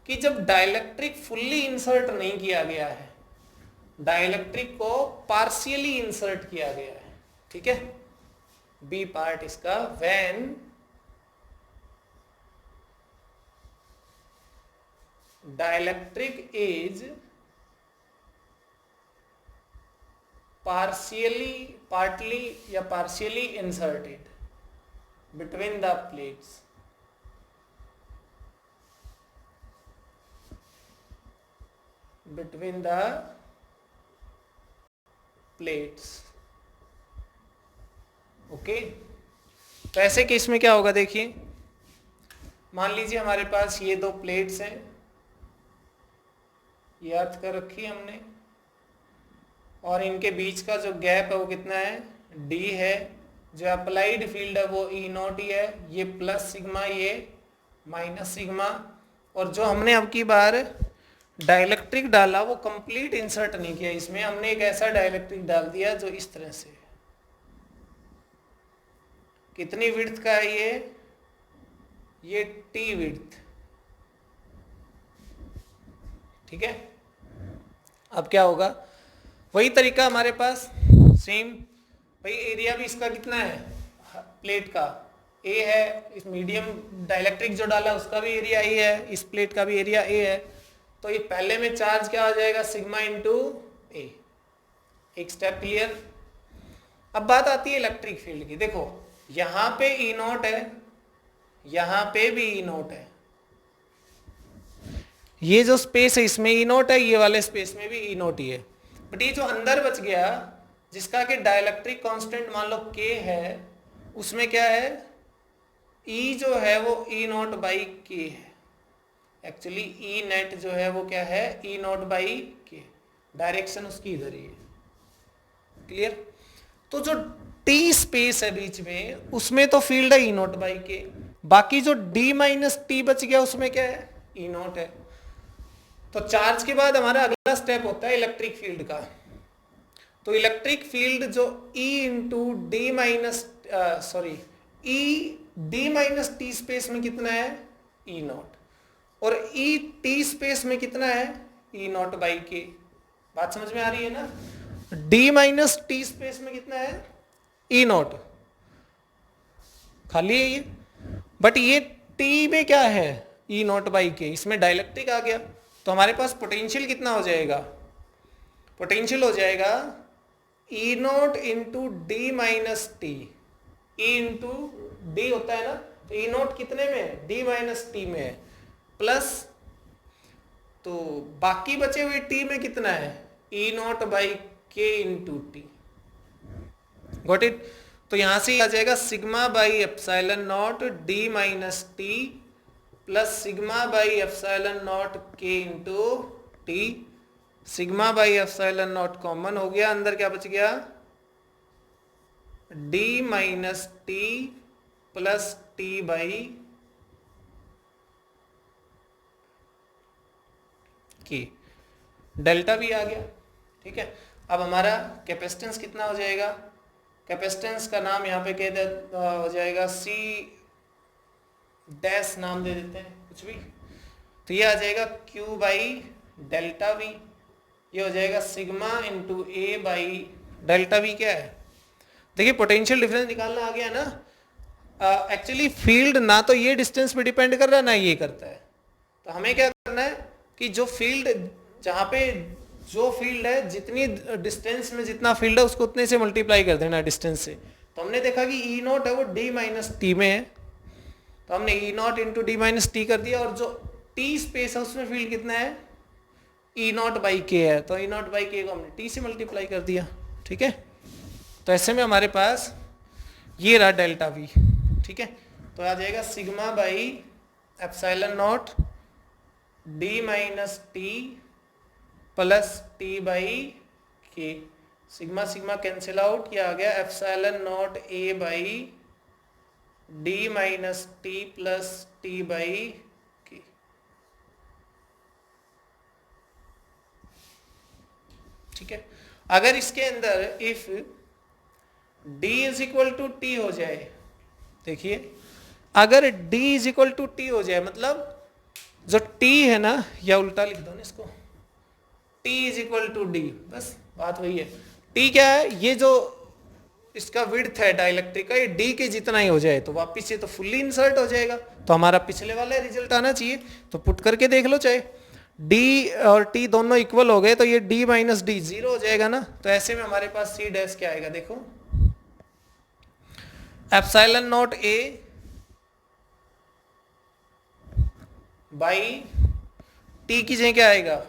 कि जब डाइलेक्ट्रिक फुल्ली इंसर्ट नहीं किया गया है, डाइलेक्ट्रिक को पार्शियली इंसर्ट किया गया है, ठीक है, बी पार्ट इसका, व्हेन डाइलेक्ट्रिक इज partly या partially inserted between the plates, okay. तो ऐसे केस में क्या होगा, देखिए मान लीजिए हमारे पास ये दो प्लेट्स हैं, याद कर रखी हमने, और इनके बीच का जो गैप है वो कितना है, d है, जो अप्लाइड फील्ड है वो ई नॉट ही है, ये प्लस सिग्मा, ये माइनस सिग्मा, और जो हमने अब की बार डाइलेक्ट्रिक डाला वो कंप्लीट इंसर्ट नहीं किया इसमें, हमने एक ऐसा डाइलेक्ट्रिक डाल दिया जो इस तरह से, कितनी विड्थ का है ये टी विड्थ, ठीक है। अब क्या होगा, वही तरीका हमारे पास सेम, भाई एरिया भी इसका कितना है, प्लेट का ए है, इस मीडियम डाइलेक्ट्रिक जो डाला उसका भी एरिया ए है, इस प्लेट का भी एरिया ए है, तो ये पहले में चार्ज क्या हो जाएगा, सिग्मा इंटू ए, एक स्टेप क्लियर। अब बात आती है इलेक्ट्रिक फील्ड की, देखो यहां पे ई नॉट है, यहां पे भी ई नॉट है, ये जो स्पेस है इसमें ई नॉट है, ये वाले स्पेस में भी ई नॉट ही है, बट ये जो अंदर बच गया जिसका कि डाइलेक्ट्रिक कांस्टेंट मान लो के है, उसमें क्या है, ई जो है वो ई नॉट बाई के है, एक्चुअली ई नेट जो है वो क्या है, ई नॉट बाई के, डायरेक्शन उसकी इधर ही है। क्लियर? तो जो टी स्पेस है बीच में उसमें तो फील्ड है ई नॉट बाई के, बाकी जो डी माइनस टी बच गया उसमें क्या है, ई नॉट है। तो चार्ज के बाद हमारा अगला स्टेप होता है इलेक्ट्रिक फील्ड का। तो इलेक्ट्रिक फील्ड जो E into D minus E D minus T space में कितना है, ई नॉट, और ई टी स्पेस में कितना है, ई नॉट बाई के। बात समझ में आ रही है ना? डी माइनस टी स्पेस में कितना है, ई नॉट, खाली है ये, बट ये टी में क्या है, ई नॉट बाई के, इसमें डाइलेक्ट्रिक आ गया। तो हमारे पास पोटेंशियल कितना हो जाएगा, पोटेंशियल हो जाएगा E naught into D minus T, E into D होता है ना, तो ई नॉट कितने में है, डी माइनस टी में है, प्लस तो बाकी बचे हुए टी में कितना है, E naught by K into T. Got it? तो यहां से आ जाएगा sigma by epsilon naught D minus T plus sigma by epsilon naught K into T. Sigma by epsilon naught common हो गया, अंदर क्या बच गया, D minus T plus T by K, delta भी आ गया। ठीक है, अब हमारा कैपेसिटेंस कितना हो जाएगा, कैपेसिटेंस का नाम यहाँ पे कह दे हो जाएगा सी डैश, नाम दे देते हैं कुछ भी, तो ये आ जाएगा क्यू बाई डेल्टा वी, ये हो जाएगा sigma into A by delta we. क्या है, देखिए पोटेंशियल डिफरेंस निकालना आ गया ना। एक्चुअली फील्ड ना तो ये डिस्टेंस पे डिपेंड कर रहा है ना ये करता है, तो हमें क्या करना है कि जो फील्ड, जहाँ पे जो फील्ड है जितनी डिस्टेंस में जितना फील्ड है उसको उतने से मल्टीप्लाई कर देना डिस्टेंस से। तो हमने देखा कि ई नॉट है वो डी माइनस टी में है, तो हमने E naught into D minus T कर दिया, और जो टी स्पेस है उसमें फील्ड कितना है, ई नॉट बाई के है, तो ई नॉट बाई के को हमने टी से मल्टीप्लाई कर दिया। ठीक है, तो ऐसे में हमारे पास ये रहा डेल्टा वी। ठीक है, तो आ जाएगा sigma by epsilon naught D minus T plus T by k, sigma sigma cancel out, ये आ गया epsilon naught a by d minus T plus T by k. ठीक है, अगर इसके अंदर if d is equal to t हो जाए, देखिए अगर d is equal to t हो जाए, मतलब जो t है ना, या उल्टा लिख दो ना इसको, t is equal to d, बस बात वही है। t क्या है, ये जो इसका विड्थ है डाइलेक्ट्रिक का, ये d के जितना ही हो जाए तो वापिस से तो फुल्ली इंसर्ट हो जाएगा, तो हमारा पिछले वाला रिजल्ट आना चाहिए। तो पुट करके देख लो, चाहे d और t दोनों इक्वल हो गए तो ये d माइनस डी जीरो हो जाएगा ना। तो ऐसे में हमारे पास c डैश क्या आएगा, देखो epsilon not a by t की जगह क्या आएगा,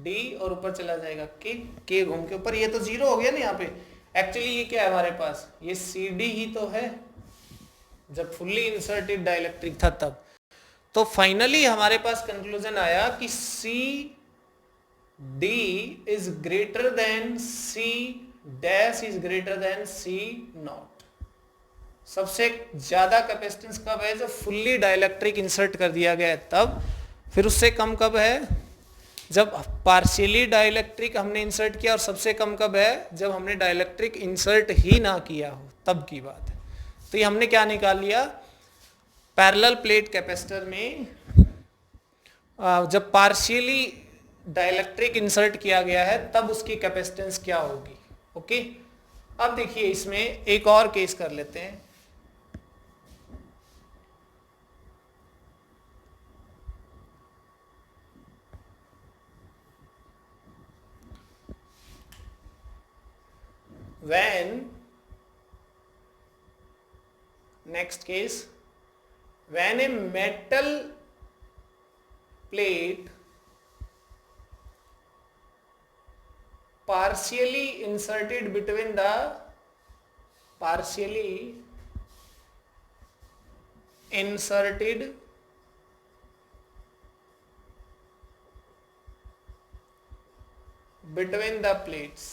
d, और ऊपर चला जाएगा k घूम के ऊपर, ये तो जीरो हो गया ना यहाँ पे। एक्चुअली ये क्या है हमारे पास, ये सी डी ही तो है जब फुल्ली इंसर्टेड डाइलेक्ट्रिक था तब। तो फाइनली हमारे पास कंक्लूजन आया कि c d is greater than c dash is greater than c naught. सबसे ज्यादा कैपेसिटेंस कब है, जब फुल्ली डाइलेक्ट्रिक इंसर्ट कर दिया गया है तब। फिर उससे कम कब है, जब पार्शियली डाइलेक्ट्रिक हमने इंसर्ट किया, और सबसे कम कब है, जब हमने डाइलेक्ट्रिक इंसर्ट ही ना किया हो, तब की बात है। तो ये हमने क्या निकाल लिया, पैरेलल प्लेट कैपेसिटर में जब पार्शियली डाइलेक्ट्रिक इंसर्ट किया गया है तब उसकी कैपेसिटेंस क्या होगी। ओके, अब देखिए इसमें एक और केस कर लेते हैं। When, next case, when a metal plate partially inserted between the partially inserted between the plates,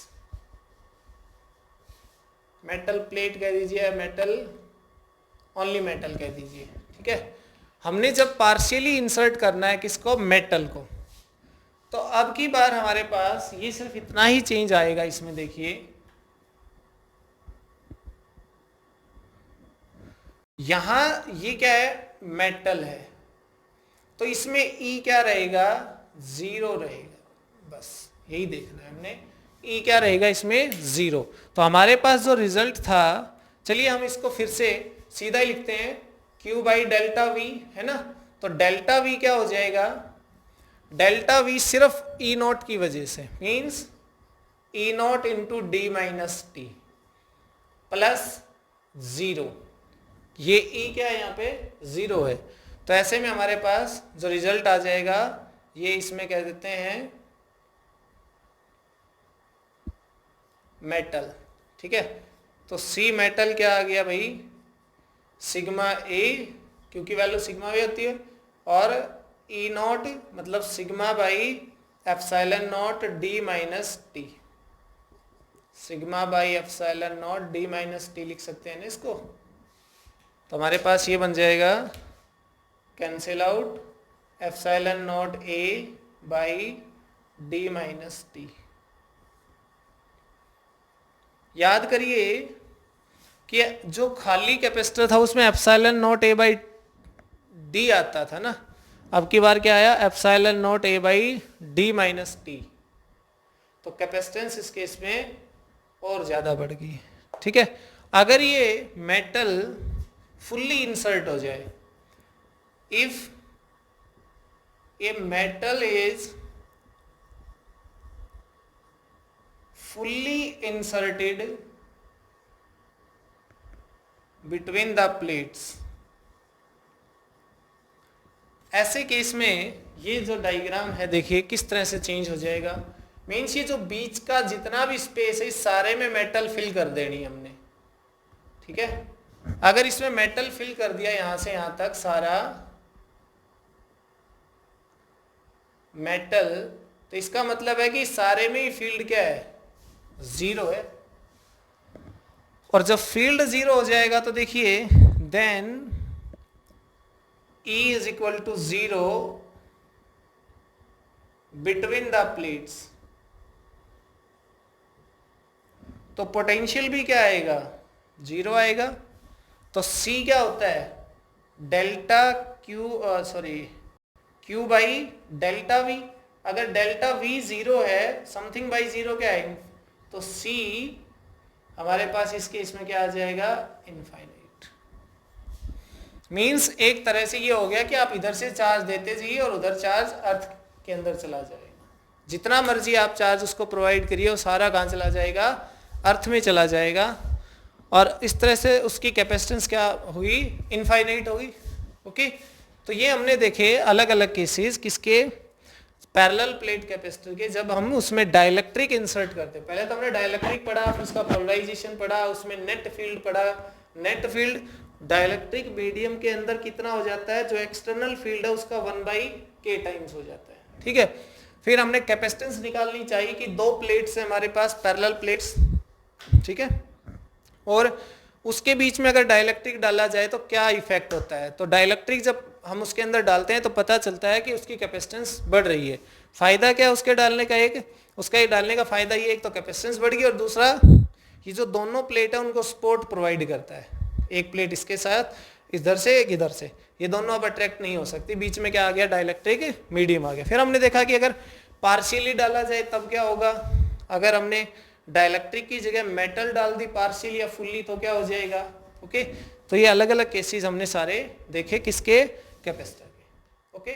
metal plate कह दीजिए या मेटल, ओनली मेटल कह दीजिए, ठीक है। हमने जब पार्शियली इंसर्ट करना है किसको, मेटल को, तो अब की बार हमारे पास ये सिर्फ इतना ही चेंज आएगा इसमें, देखिए यहां ये क्या है, मेटल है, तो इसमें ई क्या रहेगा, 0 रहेगा, बस यही देखना है हमने, ई क्या रहेगा इसमें, 0। तो हमारे पास जो रिजल्ट था, चलिए हम इसको फिर से सीधा ही लिखते हैं, Q बाई डेल्टा वी, है ना। तो डेल्टा वी क्या हो जाएगा, डेल्टा वी सिर्फ ई नॉट की वजह से, मीन्स ई naught into D minus T plus 0, ये ई क्या है यहाँ पे, 0 है। तो ऐसे में हमारे पास जो रिजल्ट आ जाएगा, ये इसमें कह देते हैं मेटल, ठीक है। तो सी मेटल क्या आ गया भाई, सिग्मा ए, क्योंकि वैल्यू सिग्मा ए होती है, और ई नॉट मतलब sigma by epsilon naught D minus T, sigma by epsilon naught D minus T लिख सकते हैं ना इसको। तो हमारे पास ये बन जाएगा, cancel out epsilon naught a by d minus T. याद करिए कि जो खाली कैपेसिटर था उसमें epsilon naught a by D आता था ना, अब की बार क्या आया, epsilon naught a by d minus T. तो कैपेसिटेंस इस केस में और ज्यादा बढ़ गई, ठीक है। अगर ये मेटल फुल्ली इंसर्ट हो जाए, if a metal is fully inserted between the plates, ऐसे केस में ये जो डायग्राम है देखिए किस तरह से चेंज हो जाएगा। मीन्स ये जो बीच का जितना भी स्पेस है इस सारे में मेटल फिल कर देनी हमने, ठीक है। अगर इसमें मेटल फिल कर दिया यहां से यहां तक सारा मेटल, तो इसका मतलब है कि सारे में ही फील्ड क्या है, 0 है। और जब फील्ड 0 हो जाएगा तो देखिए then E is equal to 0 between the plates, तो पोटेंशियल भी क्या आएगा, 0 आएगा। तो C क्या होता है, delta Q by delta V। अगर डेल्टा V 0 है, समथिंग बाई 0 क्या है, तो C हमारे पास इस केस में क्या आ जाएगा, इनफाइनाइट। मींस एक तरह से ये हो गया कि आप इधर से चार्ज देते जाइए और उधर चार्ज अर्थ के अंदर चला जाएगा। जितना मर्जी आप चार्ज उसको प्रोवाइड करिए वो सारा कहाँ चला जाएगा, अर्थ में चला जाएगा। और इस तरह से उसकी कैपेसिटेंस क्या हुई, इनफाइनाइट होगी। ओके, तो ये हमने देखे अलग अलग केसेस किसके, पैरेलल प्लेट कैपेसिटर के, जब हम उसमें डाइलेक्ट्रिक इंसर्ट करते। पहले तो हमने डाइलेक्ट्रिक पढ़ा, फिर उसका पोलराइजेशन पढ़ा, उसमें नेट फील्ड पढ़ा। नेट फील्ड डाइलेक्ट्रिक मीडियम के अंदर कितना हो जाता है, जो एक्सटर्नल फील्ड है उसका 1/k टाइम्स हो जाता है, ठीक है। फिर हमने कैपेसिटेंस निकालनी चाहिए कि दो प्लेट्स है हमारे पास, पैरेलल प्लेट्स, ठीक है, और उसके बीच में अगर डाइलेक्ट्रिक डाला जाए तो क्या इफेक्ट होता है। तो डाइलेक्ट्रिक जब हम उसके अंदर डालते हैं तो पता चलता है कि उसकी कैपेसिटेंस बढ़ रही है। फायदा क्या है उसके डालने का, उसका डालने का फायदा ये, एक तो कैपेसिटेंस बढ़ गई और दूसरा ये जो दोनों प्लेट है उनको सपोर्ट प्रोवाइड करता है। एक प्लेट इसके साथ इधर से, एक इधर से, ये दोनों अब अट्रैक्ट नहीं हो सकती, बीच में क्या आ गया, डाइलेक्ट्रिक मीडियम आ गया। फिर हमने देखा कि अगर पार्शियली डाला जाए तब क्या होगा, अगर हमने डाइलेक्ट्रिक की जगह मेटल डाल दी पार्शियल या फुल्ली तो क्या हो जाएगा। ओके, तो ये अलग अलग केसेस हमने सारे देखे किसके, कैपेसिटर के। ओके।